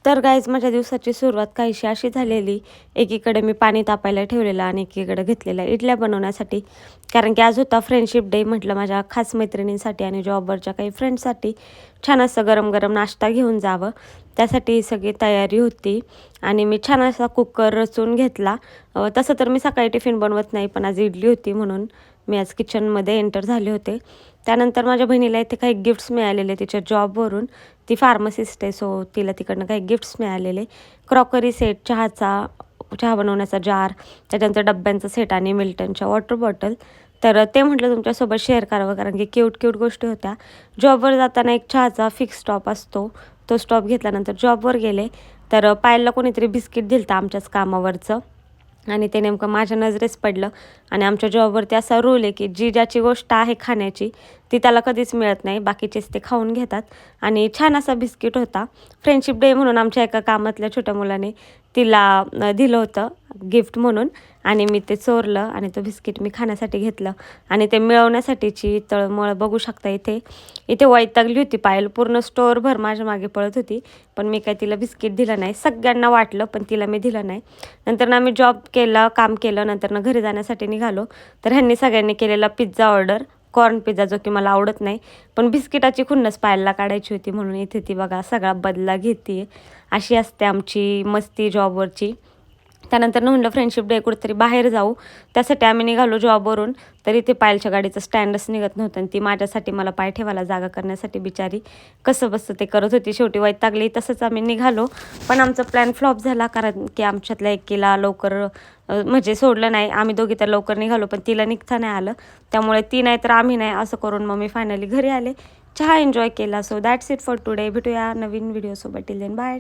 तर गाईज माझ्या दिवसाची सुरुवात काहीशी अशी झालेली. एकीकडे मी पाणी तापायला ठेवलेलं आणि एकीकडे घेतलेल्या इडल्या बनवण्यासाठी. कारण की आज होता फ्रेंडशिप डे. म्हटलं माझ्या खास मैत्रिणींसाठी आणि जॉबवरच्या काही फ्रेंड्ससाठी छान असं गरम गरम नाश्ता घेऊन जावं, त्यासाठी ही सगळी तयारी होती. आणि मी छान असा कुकर रचून घेतला. तसं तर मी सकाळी टिफिन बनवत नाही, पण आज इडली होती म्हणून मी आज किचनमध्ये एंटर झाले होते. त्यानंतर माझ्या बहिणीला इथे काही गिफ्ट्स मिळालेले तिच्या जॉबवरून. ती फार्मसिस्ट आहे, सो तिला तिकडनं काही गिफ्ट्स मिळालेले. क्रॉकरी सेट, चहा बनवण्याचा जार, त्याच्यानंतर डब्यांचा सेट आणि मिल्टनच्या वॉटर बॉटल. तर ते म्हटलं तुमच्यासोबत शेअर करावं, कारण की क्यूट गोष्टी होत्या. जॉबवर जाताना एक चहाचा फिक्स स्टॉप असतो, तो स्टॉप घेतल्यानंतर जॉबवर गेले. तर पायलला कोणीतरी बिस्किट दिलं होतं आमच्याच कामावरचं, आणि ते नेमकं माझ्या नजरेस पडलं. आणि आमच्या जॉबवरती असा रूल आहे की जी ज्याची गोष्ट आहे खाण्याची ती त्याला कधीच मिळत नाही, बाकीचेच ते खाऊन घेतात. आणि छान असा बिस्किट होता. फ्रेंडशिप डे म्हणून आमच्या एका कामातल्या छोट्या मुलाने तिला दिलं होतं गिफ्ट म्हणून, आणि मी ते चोरलं आणि तो बिस्किट मी खाण्यासाठी घेतलं. आणि ते मिळवण्यासाठीची तळमळ बघू शकता इथे. इथे वैतागली होती पायल, पूर्ण स्टोअरभर माझ्या मागे पळत होती, पण मी काय तिला बिस्किट दिलं नाही. सगळ्यांना वाटलं पण तिला मी दिलं नाही. नंतर ना आम्ही जॉब केलं, काम केलं, नंतर ना घरी जाण्यासाठी निघालो. तर ह्यांनी सगळ्यांनी केलेला पिझ्झा ऑर्डर, कॉर्न पिझ्झा, जो की मला आवडत नाही, पण बिस्किटाची खुन्नस पायलला काढायची होती म्हणून इथे ती बघा सगळा बदला घेते. अशी असते आमची मस्ती जॉबवरची. त्यानंतर म्हणलं फ्रेंडशिप डे कुठेतरी बाहेर जाऊ, त्यासाठी आम्ही निघालो जॉबवरून. तर इथे पायलच्या गाडीचं स्टँडच निघत नव्हतं, आणि ती माझ्यासाठी मला पाय ठेवायला जागा करण्यासाठी बिचारी कसं बसतं ते करत होती. शेवटी वैतागली, तसंच आम्ही निघालो. पण आमचा प्लॅन फ्लॉप झाला, कारण की आमच्यातल्या एकीला लवकर म्हणजे सोडलं नाही. आम्ही दोघी तर लवकर निघालो, पण तिला निघता नाही आलं. त्यामुळे ती नाही तर आम्ही नाही, असं करून मग मी फायनली घरी आले, चहा एन्जॉय केला. So that's it for today. भेटूया नवीन व्हिडिओसोबत. Till then bye.